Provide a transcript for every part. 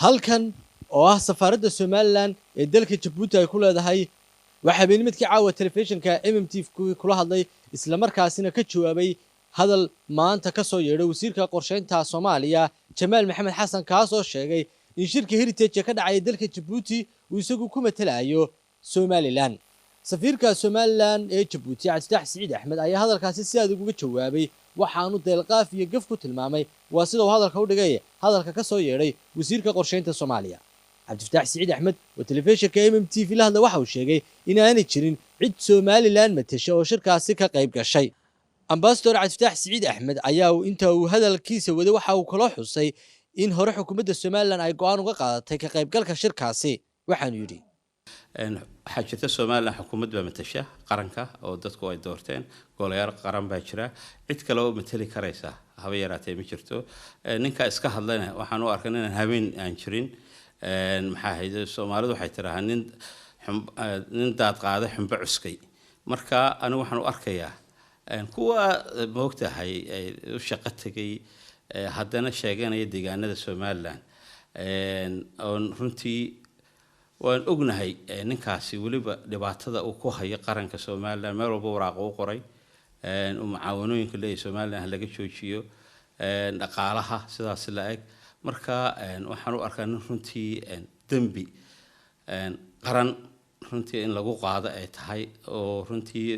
halkan oo ah safaaradda Somaliland ee dalka Djibouti ay ku leedahay waxa habeenimidkii caawa telefishinka MMTV kula hadlay isla markaasina ka jawaabay hadal maanta ka soo yeedhay wasiirka qorsheynta Soomaaliya Jamaal Maxamed Xasan kaas oo sheegay in shirka Heritage ka dhacay dalka Djibouti uu isagu ku matalayo Somaliland safiirka Somaliland ee Djibouti Cabditax Saciid Axmed ayaa hadalkaasi si aad uga jawaabay waxaanu deelqaaf iyo gaf ku tilmaamay waa sida uu hadalka u dhigay hadalka ka soo yeedhay wasiirka qorsheynta Soomaaliya Cabditax Saciid Axmed oo telefishinka MMTV la hadlay waxa uu sheegay in aanay jirin cid Somaliland matasho oo shirkaasi ka qayb gashay Ambassador Cabditax Saciid Axmed ayaa inta uu hadalkiisa waday waxa uu kala xusay in hore xukuumadda Somaliland ay go'aan uga qaadatay ka qaybgalka shirkaasi waxaanu yiri xajirta Somaliland xukuumad baa matasha qaranka oo dadku ay doorteen golayaal qaran baa jira cid kale oo matali karaysa haba yaraatee ma jirto ninka iska hadlayna waxaan u arkaa inaan habeen aan jirin maxaa hay'ad Soomaalidu waxay tiraahdaa nin daad qaada xumba cuskay marka anigu waxaan u arkayaa kuwa moogtahay u shaqo tagay haddana sheeganaya deegaanada Somaliland oo runtii waan ognahay ninkaasi waliba dhibaatada uu ku hayo qaranka Somaliland meel walba waraaqo u qoray mucaawanooyinka leeyahay Somaliland laga joojiyo dhaqaalaha sidaas la eg marka waxaan u arkaa runtii dambi qaran runtii in lagu qaado ay tahay oo runtii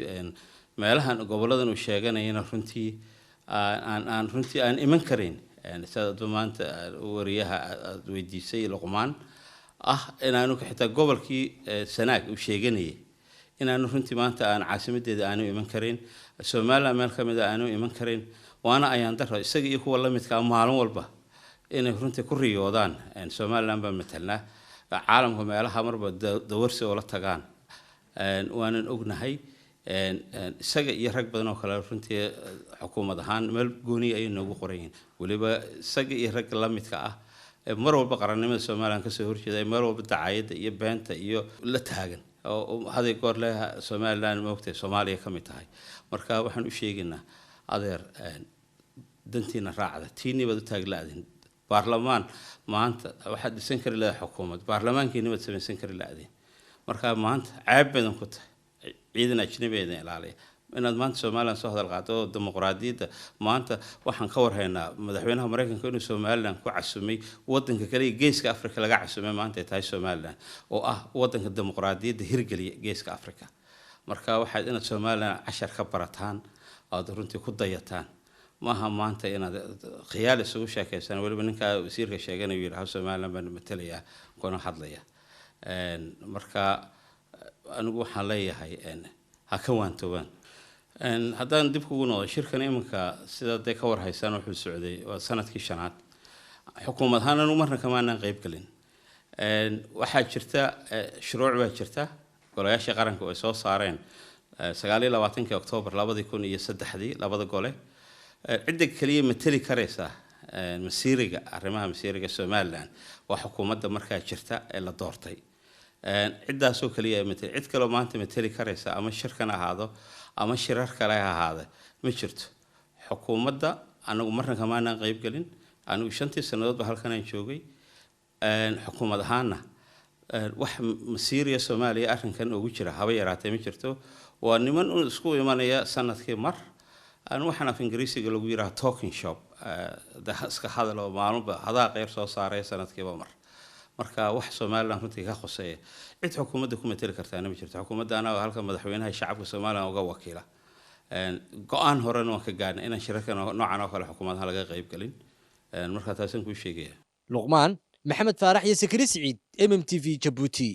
meelahan goboladan uu sheeganayna runtii aan iman karin sida maanta wariyaha weydiisay Luqmaan inaanu xitaa gobolkii Sanaag uu sheeganayay inaanu runtii maanta aan caasimadeeda aanu iman karin Somaliland meel kamid ah aanu iman karin waana ayaan daro isaga iyo kuwa la midka maalin walba inay runtii ku riyoodaan Somaliland baa matalna caalamka meelaha marba dawarsi oo la tagaan waanan ognahay isaga iyo rag badan oo kale runtii xukuumad ahaan meel gooni ay noogu qorayeen waliba isaga iyo rag la midka ah mar walba qarannimada Somaliland ka soo horjeeday mar walba dacaayada iyo beenta iyo la taagan oo haday goor leh Somaliland moogtay Soomaaliya ka mid tahay marka waxaan u sheegaynaa adeer dantiina raacda tiinibad u taaglaadin baarlamaan maanta waxa dhisan kari lahaa xukuumad baarlamaankiina wad samaysan kari lahaadin marka maanta caab badan ku tahay ciidan ajnabi ah ilaaliya inaad maanta Somaliland soo hadal qaato dimuqraadiyadda maanta waxaan ka warhaynaa madaxweynaha Mareykanka inuu Somaliland ku casumay wadanka kale ee geeska Afrika laga casumay maanta ay tahay Somaliland oo ah wadanka dimuqraadiyadda hirgaliya geeska Afrika marka waxaad inaad Somaliland cashar ka barataan oo runtii ku dayataan maaha maanta inaad khiyaal isugu sheekaysan waliba ninka wasiirka sheeganayo yiraahdo Somaliland baan matalaya kuna hadlaya marka anigu waxaan leeyahay ha ka waantooban haddaan dib kugu noqdo shirkan iminka sida ay ka warhaysan wuxuu socday waa sanadkii shanaad xukuumad ahaan anu marna kama aanan qayb galin waxaa jirta shuruuc baa jirta golayaasha qaranka oo soo saareen 29 Oktoobar 2003 labada gole cidda kaliya matali karaysa masiiriga arrimaha masiiriga Somaliland waa xukuumadda markaa jirta ee la doortay ciddaasoo kaliya matali cid kale maanta matali karaysa ama shirkan ahaado ama shirar kale ahaade ma jirto xukuumadda anagu marna kama aanan qayb galin anigu 5 sanadood ba halkan aan joogay xukuumad ahaana wax masiiriga Soomaaliya arrinkan ugu jira haba yaraatee ma jirto waa niman isku imanaya sanadkii mar aan waxaan af Ingiriisiga lagu yiraahdo talking shop iska hadal oo maalinba hadaa qeyr soo saaray sanadkiiba mar marka wax Somaliland runtii ka qoseeya cid xukuumadda ku matali kartaa ma jirto xukuumadda anaga halka madaxweynaha shacabka Somaliland uga wakiila go'aan horena waan ka gaarnay in shirarkan noocan oo kale xukuumadda laga qayb galin marka taasan ku sheegaya Luqmaan Maxamed Faarax iyo Sakri Saciid MMTV Djibouti